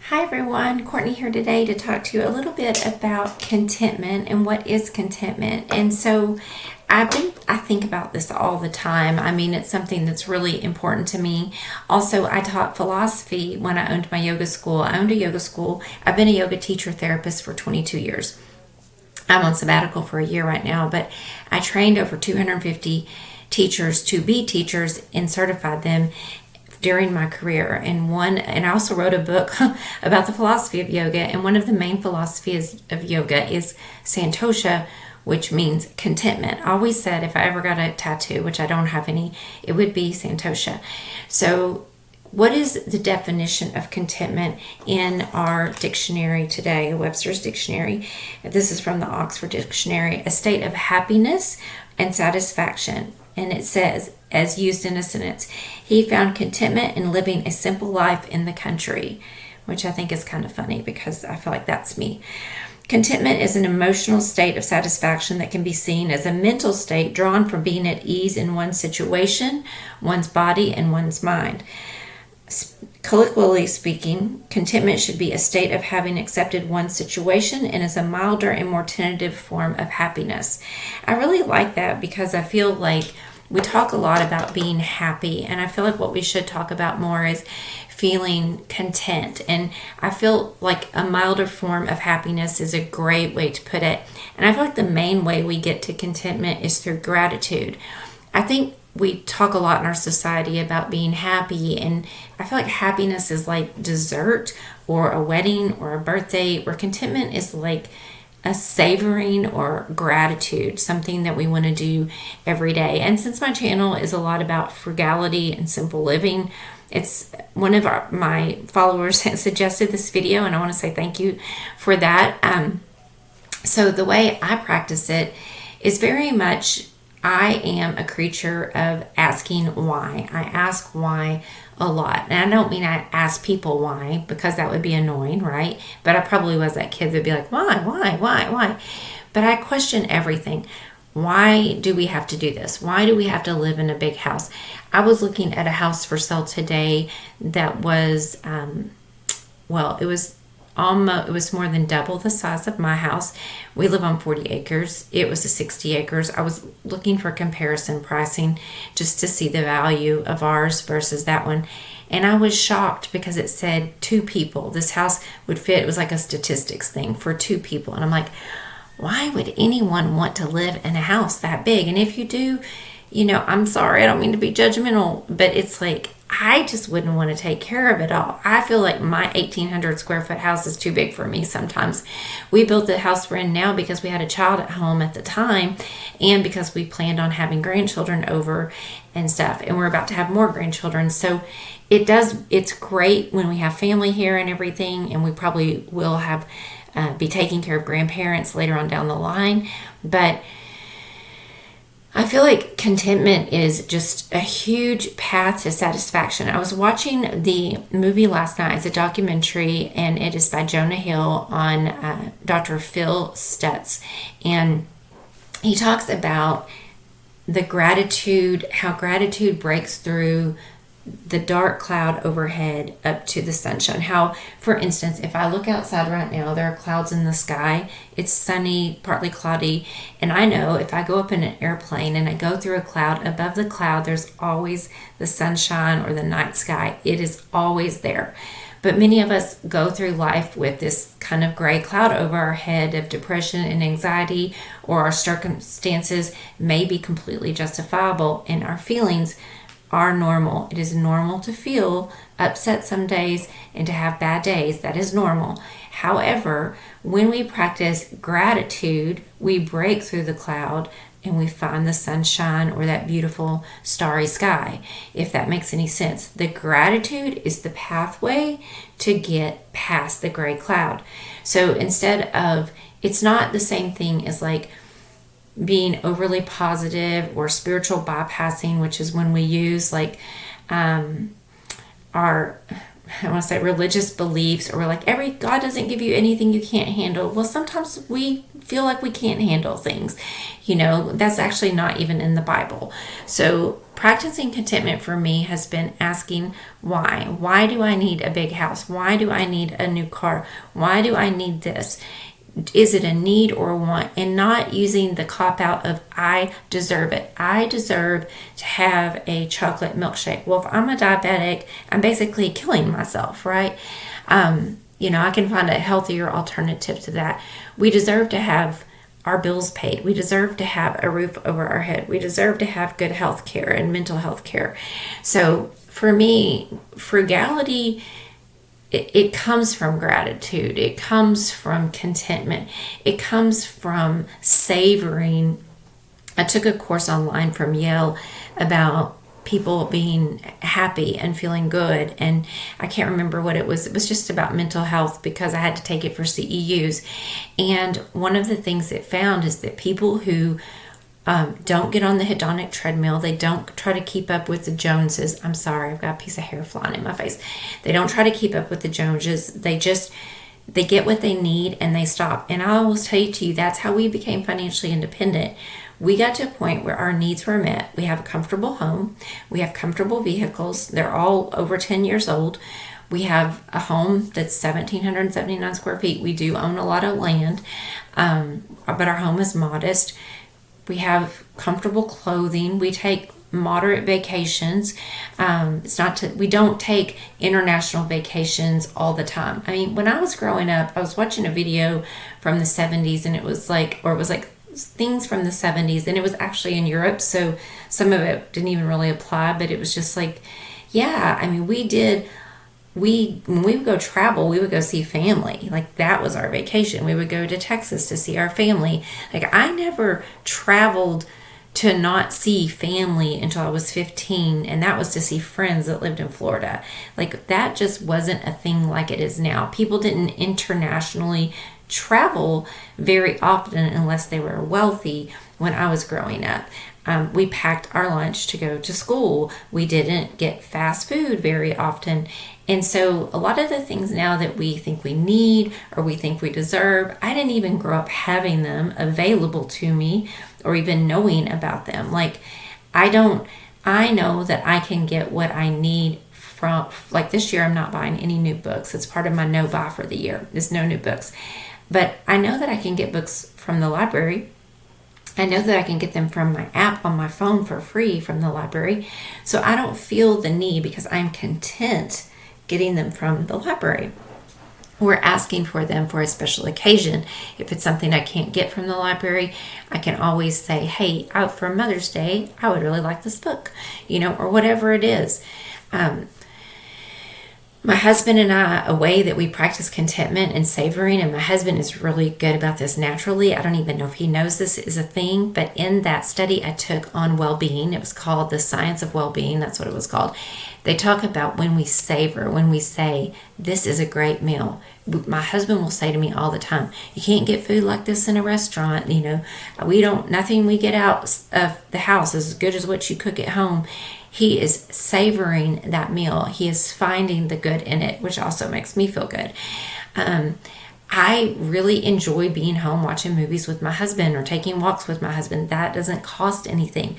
Hi everyone, Courtney here today to talk to you a little bit about contentment and what is contentment. And so I think about this all the time. I mean, it's something that's really important to me. Also, I taught philosophy when I owned my yoga school. I owned a yoga school. I've been a yoga teacher therapist for 22 years. I'm on sabbatical for a year right now, but I trained over 250 teachers to be teachers and certified them during my career. And I also wrote a book about the philosophy of yoga, and one of the main philosophies of yoga is santosha, which means contentment. I always said if I ever got a tattoo, which I don't have any, it would be santosha. So what is the definition of contentment in our dictionary today, Webster's Dictionary? This is from the Oxford Dictionary: a state of happiness and satisfaction. And it says, as used in a sentence, he found contentment in living a simple life in the country, which I think is kind of funny because I feel like that's me. Contentment is an emotional state of satisfaction that can be seen as a mental state drawn from being at ease in one's situation, one's body, and one's mind. Colloquially speaking, contentment should be a state of having accepted one's situation and is a milder and more tentative form of happiness. I really like that because I feel like we talk a lot about being happy, and I feel like what we should talk about more is feeling content. And I feel like a milder form of happiness is a great way to put it. And I feel like the main way we get to contentment is through gratitude. I think we talk a lot in our society about being happy, and I feel like happiness is like dessert or a wedding or a birthday, where contentment is like a savoring or gratitude, something that we want to do every day. And since my channel is a lot about frugality and simple living, it's one of my followers has suggested this video, and I want to say thank you for that. So the way I practice it is very much, I am a creature of asking why. I ask why a lot. And I don't mean I ask people why, because that would be annoying, right? But I probably was that kid that'd be like, why? But I question everything. Why do we have to do this? Why do we have to live in a big house? I was looking at a house for sale today that was, it was more than double the size of my house. We live on 40 acres. It was a 60 acres. I was looking for comparison pricing just to see the value of ours versus that one. And I was shocked because it said 2 people. This house would fit, it was like a statistics thing for 2 people. And I'm like, why would anyone want to live in a house that big? And if you do, I'm sorry, I don't mean to be judgmental, but it's like, I just wouldn't want to take care of it all. I feel like my 1,800 square foot house is too big for me sometimes. We built the house we're in now because we had a child at home at the time, and because we planned on having grandchildren over and stuff, and we're about to have more grandchildren. So it's great when we have family here and everything, and we probably will have be taking care of grandparents later on down the line. But I feel like contentment is just a huge path to satisfaction. I was watching the movie last night. It's a documentary, and it is by Jonah Hill on Dr. Phil Stutz. And he talks about the gratitude, how gratitude breaks through the dark cloud overhead up to the sunshine. How, for instance, if I look outside right now, there are clouds in the sky. It's sunny, partly cloudy, and I know if I go up in an airplane and I go through a cloud, above the cloud there's always the sunshine or the night sky. It is always there. But many of us go through life with this kind of gray cloud over our head of depression and anxiety, or our circumstances may be completely justifiable, and our feelings are normal. It is normal to feel upset some days and to have bad days. That is normal. However, when we practice gratitude, we break through the cloud and we find the sunshine or that beautiful starry sky, if that makes any sense. The gratitude is the pathway to get past the gray cloud. So it's not the same thing as like being overly positive or spiritual bypassing, which is when we use like our I want to say religious beliefs, or we're like, God doesn't give you anything you can't handle. Well, sometimes we feel like we can't handle things. That's actually not even in the Bible. So practicing contentment for me has been asking why. Why do I need a big house? Why do I need a new car? Why do I need this? Is it a need or a want? And not using the cop out of I deserve it. I deserve to have a chocolate milkshake. Well, if I'm a diabetic, I'm basically killing myself, right? I can find a healthier alternative to that. We deserve to have our bills paid. We deserve to have a roof over our head. We deserve to have good health care and mental health care. So for me, frugality, it comes from gratitude. It comes from contentment. It comes from savoring. I took a course online from Yale about people being happy and feeling good. And I can't remember what it was. It was just about mental health because I had to take it for CEUs. And one of the things it found is that people who don't get on the hedonic treadmill. They don't try to keep up with the Joneses. I'm sorry, I've got a piece of hair flying in my face. They don't try to keep up with the Joneses. They get what they need and they stop. And I will tell you, that's how we became financially independent. We got to a point where our needs were met. We have a comfortable home. We have comfortable vehicles. They're all over 10 years old. We have a home that's 1,779 square feet. We do own a lot of land, but our home is modest. We have comfortable clothing. We take moderate vacations. We don't take international vacations all the time. I mean, when I was growing up, I was watching a video from the 70s and it was like things from the 70s and it was actually in Europe. So some of it didn't even really apply, but it was just like, yeah, I mean, when we would go travel, we would go see family. Like that was our vacation. We would go to Texas to see our family. Like I never traveled to not see family until I was 15. And that was to see friends that lived in Florida. Like that just wasn't a thing like it is now. People didn't internationally travel very often unless they were wealthy when I was growing up. We packed our lunch to go to school. We didn't get fast food very often. And so a lot of the things now that we think we need or we think we deserve, I didn't even grow up having them available to me or even knowing about them. Like I know that I can get what I need from, like this year I'm not buying any new books. It's part of my no buy for the year. There's no new books. But I know that I can get books from the library. I know that I can get them from my app on my phone for free from the library. So I don't feel the need because I'm content getting them from the library. We're asking for them for a special occasion. If it's something I can't get from the library, I can always say, hey, out for Mother's Day, I would really like this book, or whatever it is. My husband and I, a way that we practice contentment and savoring, and my husband is really good about this naturally. I don't even know if he knows this is a thing, but in that study I took on well-being, it was called The Science of Well-Being, that's what it was called. They talk about when we savor, when we say, this is a great meal. My husband will say to me all the time, you can't get food like this in a restaurant, nothing we get out of the house is as good as what you cook at home. He is savoring that meal. He is finding the good in it, which also makes me feel good. I really enjoy being home watching movies with my husband or taking walks with my husband. That doesn't cost anything.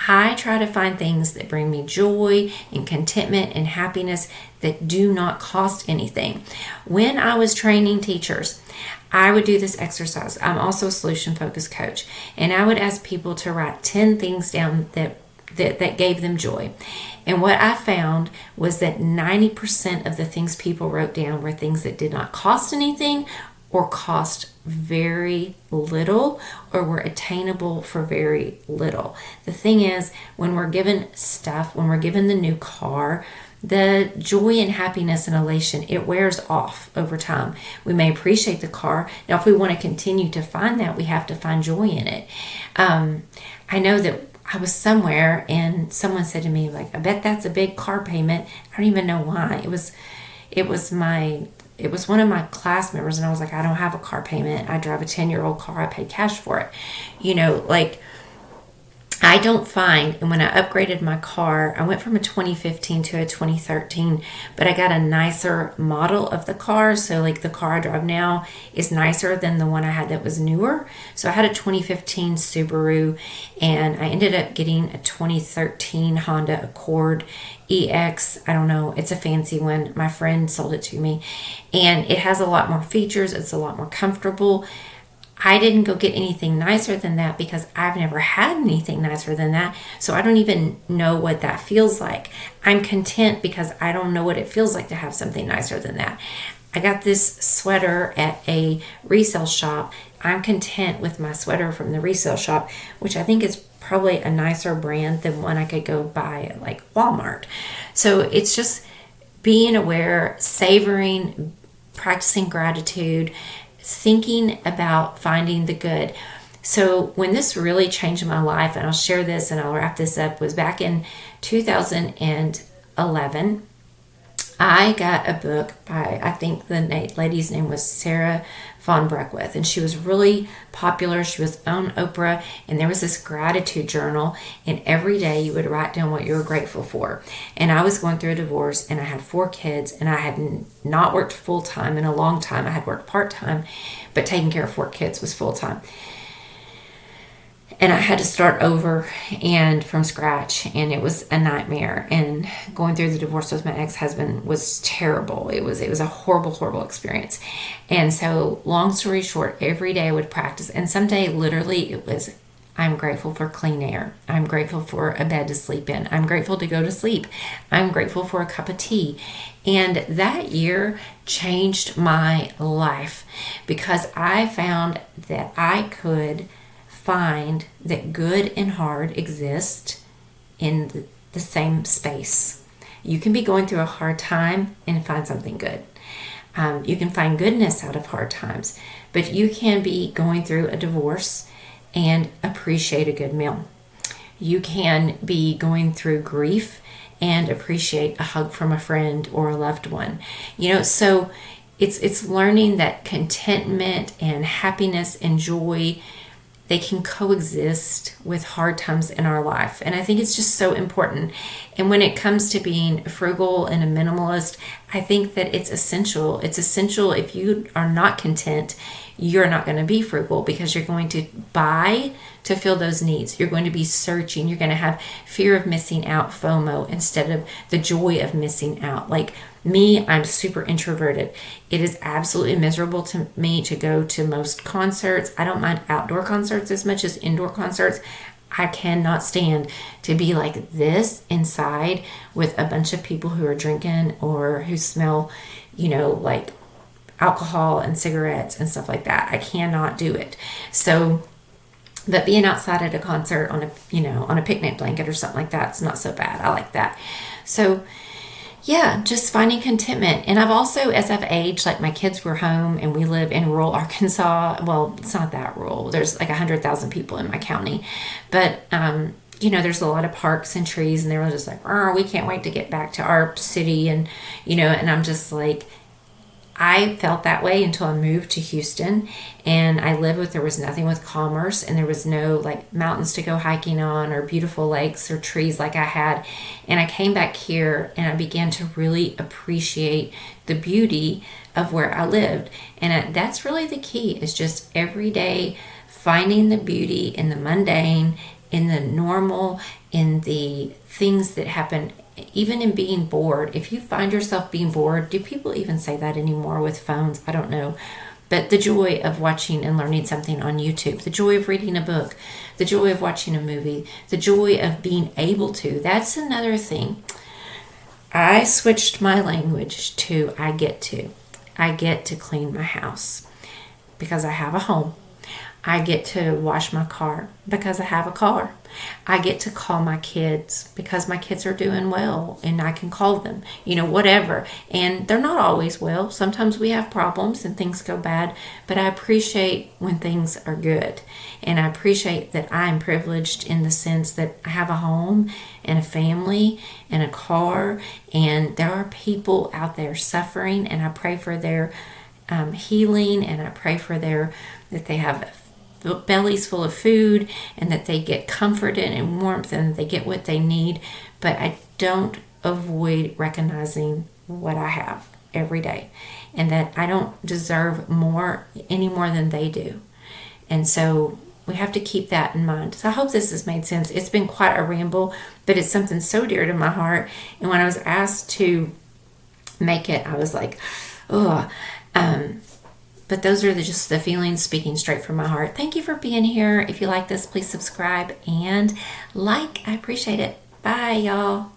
I try to find things that bring me joy and contentment and happiness that do not cost anything. When I was training teachers, I would do this exercise. I'm also a solution-focused coach, and I would ask people to write 10 things down that gave them joy. And what I found was that 90% of the things people wrote down were things that did not cost anything or cost very little or were attainable for very little. The thing is, when we're given stuff, when we're given the new car, the joy and happiness and elation, it wears off over time. We may appreciate the car. Now, if we want to continue to find that, we have to find joy in it. I know that I was somewhere and someone said to me, like, I bet that's a big car payment. I don't even know why. It was one of my class members, and I was like, I don't have a car payment. I drive a 10-year-old car. I pay cash for it. I don't find, and when I upgraded my car, I went from a 2015 to a 2013, but I got a nicer model of the car. So, like, the car I drive now is nicer than the one I had that was newer. So, I had a 2015 Subaru, and I ended up getting a 2013 Honda Accord EX. I don't know, it's a fancy one. My friend sold it to me, and it has a lot more features, it's a lot more comfortable. I didn't go get anything nicer than that because I've never had anything nicer than that. So I don't even know what that feels like. I'm content because I don't know what it feels like to have something nicer than that. I got this sweater at a resale shop. I'm content with my sweater from the resale shop, which I think is probably a nicer brand than one I could go buy at like Walmart. So it's just being aware, savoring, practicing gratitude, thinking about finding the good. So when this really changed my life, and I'll share this and I'll wrap this up, was back in 2011. I got a book by, I think the lady's name was Sarah Von Breckwith, and she was really popular. She was on Oprah, and there was this gratitude journal, and every day you would write down what you were grateful for. And I was going through a divorce, and I had 4 kids, and I had not worked full-time in a long time. I had worked part-time, but taking care of 4 kids was full-time. And I had to start over and from scratch, and it was a nightmare. And going through the divorce with my ex-husband was terrible. It was a horrible, horrible experience. And so, long story short, every day I would practice. And someday, literally, it was, I'm grateful for clean air. I'm grateful for a bed to sleep in. I'm grateful to go to sleep. I'm grateful for a cup of tea. And that year changed my life because I found that I could find that good and hard exist in the same space. You can be going through a hard time and find something good. You can find goodness out of hard times, but you can be going through a divorce and appreciate a good meal. You can be going through grief and appreciate a hug from a friend or a loved one. So it's learning that contentment and happiness and joy, they can coexist with hard times in our life. And I think it's just so important. And when it comes to being frugal and a minimalist, I think that it's essential. It's essential. If you are not content, you're not going to be frugal because you're going to buy to fill those needs. You're going to be searching. You're going to have fear of missing out, FOMO, instead of the joy of missing out. Like me, I'm super introverted. It is absolutely miserable to me to go to most concerts. I don't mind outdoor concerts as much as indoor concerts. I cannot stand to be like this inside with a bunch of people who are drinking or who smell, like alcohol and cigarettes and stuff like that. I cannot do it. So, but being outside at a concert on a picnic blanket or something like that, it's not so bad. I like that. So, yeah, just finding contentment. And I've also, as I've aged, like my kids were home and we live in rural Arkansas. Well, it's not that rural. There's like 100,000 people in my county. But, there's a lot of parks and trees, and they were just like, we can't wait to get back to our city. And, and I'm just like, I felt that way until I moved to Houston, and there was nothing with commerce, and there was no like mountains to go hiking on or beautiful lakes or trees like I had. And I came back here and I began to really appreciate the beauty of where I lived. And that's really the key, is just every day finding the beauty in the mundane, in the normal, in the things that happen. Even in being bored, if you find yourself being bored, do people even say that anymore with phones? I don't know. But the joy of watching and learning something on YouTube, the joy of reading a book, the joy of watching a movie, the joy of being able to. That's another thing. I switched my language to I get to clean my house because I have a home. I get to wash my car because I have a car. I get to call my kids because my kids are doing well and I can call them, whatever. And they're not always well. Sometimes we have problems and things go bad, but I appreciate when things are good. And I appreciate that I'm privileged in the sense that I have a home and a family and a car, and there are people out there suffering, and I pray for their healing, and I pray for that they have bellies full of food and that they get comfort and warmth and they get what they need. But I don't avoid recognizing what I have every day and that I don't deserve more any more than they do. And so we have to keep that in mind. So I hope this has made sense. It's been quite a ramble, but it's something so dear to my heart. And when I was asked to make it, I was like, oh, but those are just the feelings speaking straight from my heart. Thank you for being here. If you like this, please subscribe and like. I appreciate it. Bye, y'all.